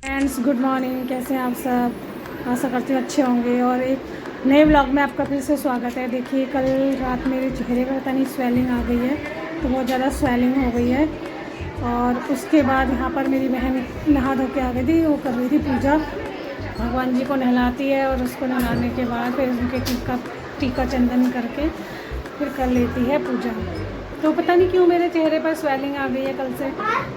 Friends good morning. कैसे हैं आप सब? आशा करती हूँ अच्छे होंगे। और एक नए व्लॉग में आपका फिर से स्वागत है। देखिए कल रात मेरे चेहरे पर पता नहीं स्वेलिंग आ गई है, तो बहुत ज़्यादा स्वेलिंग हो गई है। और उसके बाद यहाँ पर मेरी बहन नहा धो के आ गई थी, वो कर रही थी पूजा। भगवान जी को नहलाती है और उसको नहलाने के बाद फिर उनके टीका चंदन करके फिर कर लेती है पूजा। तो पता नहीं क्यों मेरे चेहरे पर स्वेलिंग आ गई है कल से,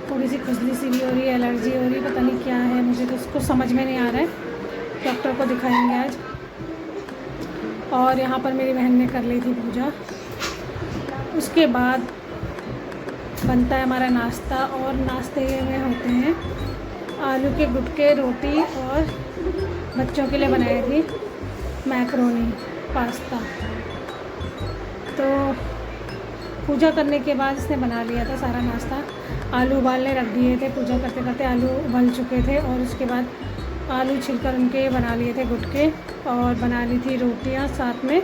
थोड़ी सी खुजली सी भी हो रही है, एलर्जी हो रही है, पता नहीं क्या है, मुझे तो उसको समझ में नहीं आ रहा है। डॉक्टर को दिखाएंगे आज। और यहाँ पर मेरी बहन ने कर ली थी पूजा। उसके बाद बनता है हमारा नाश्ता, और नाश्ते में होते हैं आलू के गुटके, रोटी, और बच्चों के लिए बनाई थी मैक्रोनी पास्ता। तो पूजा करने के बाद इसने बना लिया था सारा नाश्ता। आलू उबालने रख दिए थे, पूजा करते करते आलू उबल चुके थे। और उसके बाद आलू छिलकर उनके बना लिए थे गुटके, और बना ली थी रोटियां, साथ में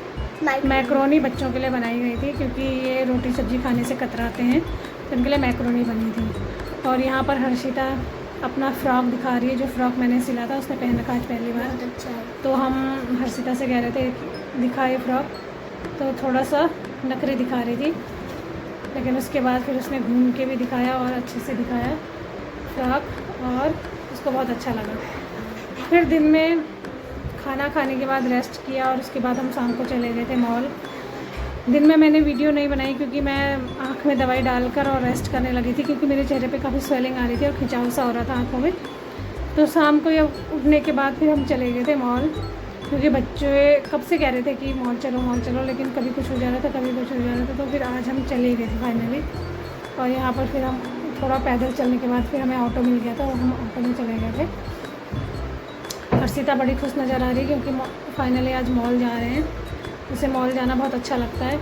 मैक्रोनी बच्चों के लिए बनाई गई थी, क्योंकि ये रोटी सब्जी खाने से कतराते हैं, तो उनके लिए मैक्रोनी बनी थी। और यहाँ पर हर्षिता अपना फ़्रॉक दिखा रही है, जो फ़्रॉक मैंने सिला था, उसने पहन रखा आज पहली बार। अच्छा है। तो हम हर्षिता से कह रहे थे दिखाए फ़्रॉक, तो थोड़ा सा नखरे दिखा रही थी, लेकिन उसके बाद फिर उसने घूम के भी दिखाया और अच्छे से दिखाया फ्रॉक, और उसको बहुत अच्छा लगा। फिर दिन में खाना खाने के बाद रेस्ट किया, और उसके बाद हम शाम को चले गए थे मॉल। दिन में मैंने वीडियो नहीं बनाई क्योंकि मैं आँख में दवाई डालकर और रेस्ट करने लगी थी, क्योंकि मेरे चेहरे पे काफ़ी स्वेलिंग आ रही थी और खिंचाव सा हो रहा था आँखों में। तो शाम को या उठने के बाद फिर हम चले गए थे मॉल, क्योंकि बच्चे कब से कह रहे थे कि मॉल चलो, लेकिन कभी कुछ हो जा रहा था, कभी कुछ हो जा रहा था। तो फिर आज हम चले गए थे फाइनली। और यहाँ पर फिर हम थोड़ा पैदल चलने के बाद फिर हमें ऑटो मिल गया था, और हम ऑटो में चले गए थे। हर्षिता बड़ी खुश नज़र आ रही है, क्योंकि फाइनली आज मॉल जा रहे हैं। उसे मॉल जाना बहुत अच्छा लगता है,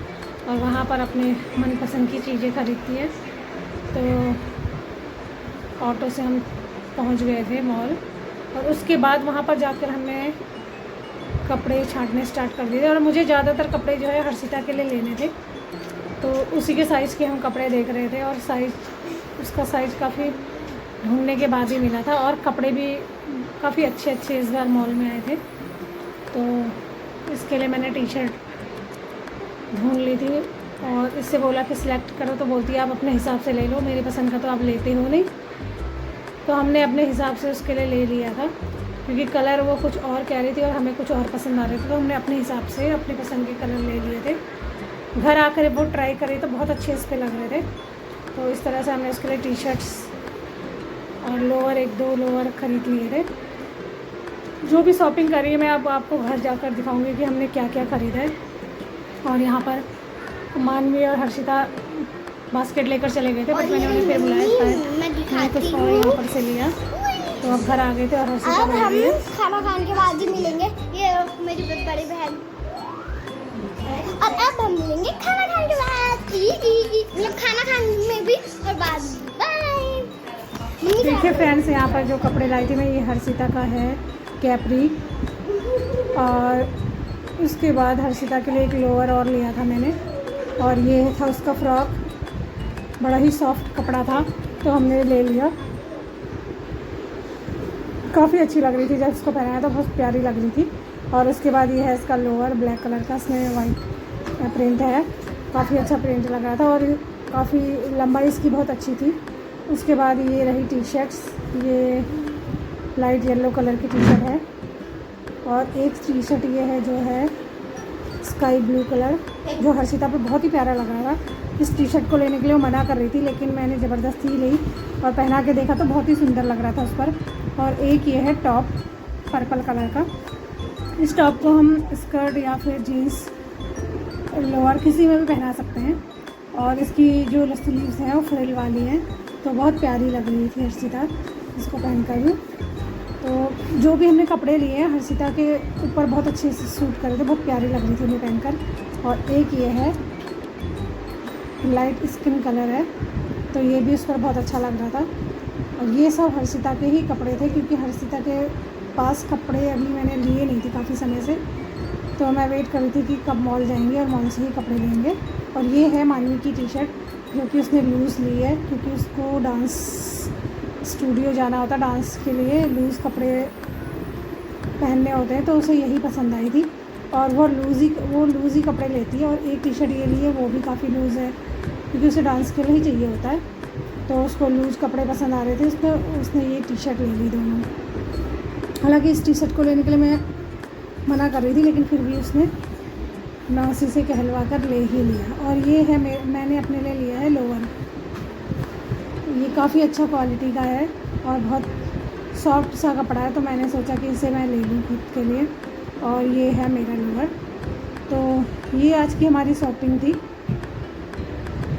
और वहाँ पर अपने मनपसंद की चीज़ें खरीदती है। तो ऑटो से हम पहुँच गए थे मॉल, और उसके बाद वहाँ पर जाकर हमने कपड़े छांटने स्टार्ट कर दिए थे। और मुझे ज़्यादातर कपड़े जो है हर्षिता के लिए लेने थे, तो उसी के साइज़ के हम कपड़े देख रहे थे। और उसका साइज़ काफ़ी ढूंढने के बाद ही मिला था, और कपड़े भी काफ़ी अच्छे इस बार मॉल में आए थे। तो इसके लिए मैंने टी शर्ट ढूंढ ली थी, और इससे बोला कि सिलेक्ट करो, तो बोलती है आप अपने हिसाब से ले लो, मेरी पसंद का तो आप लेते हो नहीं। तो हमने अपने हिसाब से उसके लिए ले लिया था, क्योंकि कलर वो कुछ और कह रही थी और हमें कुछ और पसंद आ रहे थे, तो हमने अपने हिसाब से अपनी पसंद के कलर ले लिए थे। घर आकर वो ट्राई करी तो बहुत अच्छे इस पर लग रहे थे। तो इस तरह से हमने उसके लिए टी शर्ट्स और लोअर, 1-2 लोअर ख़रीद लिए थे। जो भी शॉपिंग करी है मैं अब आपको घर जाकर दिखाऊंगी कि हमने क्या क्या ख़रीदा है। और यहाँ पर मानवी और हर्षिता बास्केट लेकर चले गए थे, बट मैंने उन्हें फिर बुलाया, मैंने कुछ और यहाँ पर से लिया। तो अब घर आ गए थे, और हर्षिता अब हम खाना खाने के बाद ही मिलेंगे। ये मेरी बड़ी बहन, और अब हम मिलेंगे खाना खाने के बाद, मतलब खाना खाने में भी और बाद में। बाय। देखिए फ्रेंड्स, यहाँ पर जो कपड़े लाई थी मैं, ये हर्षिता का है कैपरी, और उसके बाद हर्षिता के लिए एक लोअर और लिया था मैंने, और ये था उसका फ्रॉक, बड़ा ही सॉफ्ट कपड़ा था, तो हमने ले लिया। काफ़ी अच्छी लग रही थी, जब इसको पहनाया तो बहुत प्यारी लग रही थी। और उसके बाद ये है इसका लोअर, ब्लैक कलर का, इसमें वाइट प्रिंट है, काफ़ी अच्छा प्रिंट लग रहा था, और काफ़ी लंबाई इसकी बहुत अच्छी थी। उसके बाद ये रही टी शर्ट्स, ये लाइट येलो कलर की टी शर्ट है, और एक टी शर्ट ये है जो है स्काई ब्लू कलर, जो हर्षिता पे बहुत ही प्यारा लग रहा था। इस टी शर्ट को लेने के लिए वो मना कर रही थी, लेकिन मैंने ज़बरदस्ती ली और पहना के देखा तो बहुत ही सुंदर लग रहा था उस पर। और एक ये है टॉप पर्पल कलर का। इस टॉप को हम स्कर्ट या फिर जीन्स, लोअर किसी में भी पहना सकते हैं, और इसकी जो स्लीव्स हैं वो फ्रिल वाली हैं, तो बहुत प्यारी लग रही थी हर्षिता इसको पहनकर भी। तो जो भी हमने कपड़े लिए हैं हर्षिता के ऊपर बहुत अच्छे से सूट कर रहे थे, बहुत प्यारी लग रही थी उन्हें पहनकर। और एक ये है लाइट स्किन कलर है, तो ये भी उस पर बहुत अच्छा लग रहा था। और ये सब हर्षिता के ही कपड़े थे, क्योंकि हर्षिता के पास कपड़े अभी मैंने लिए नहीं थे काफ़ी समय से, तो मैं वेट कर रही थी कि कब मॉल जाएंगे और मॉल से ही कपड़े लेंगे। और ये है मानवी की टी शर्ट, जो कि उसने लूज़ ली है, क्योंकि उसको डांस स्टूडियो जाना होता डांस के लिए, लूज़ कपड़े पहनने होते हैं, तो उसे यही पसंद आई थी और वो लूज़ ही कपड़े लेती है। और एक टी शर्ट ये ली है, वो भी काफ़ी लूज़ है क्योंकि उसे डांस के लिए ही चाहिए होता है, तो उसको लूज़ कपड़े पसंद आ रहे थे, उसने ये टी शर्ट ले ली दोनों। हालांकि इस टी शर्ट को लेने के लिए मैं मना कर रही थी, लेकिन फिर भी उसने नौसी से कहलवा कर ले ही लिया। और ये है मैंने अपने लिए लिया है लोअर, ये काफ़ी अच्छा क्वालिटी का है और बहुत सॉफ्ट सा कपड़ा है, तो मैंने सोचा कि इसे मैं ले लूँ खुद के लिए। और ये है मेरा लोअर। तो ये आज की हमारी शॉपिंग थी,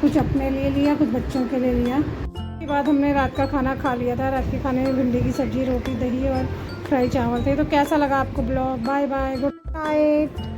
कुछ अपने लिए लिया, कुछ बच्चों के लिए लिया। उसके बाद हमने रात का खाना खा लिया था। रात के खाने में भिंडी की सब्ज़ी, रोटी, दही और फ्राई चावल थे। तो कैसा लगा आपको blog? Bye bye, good night.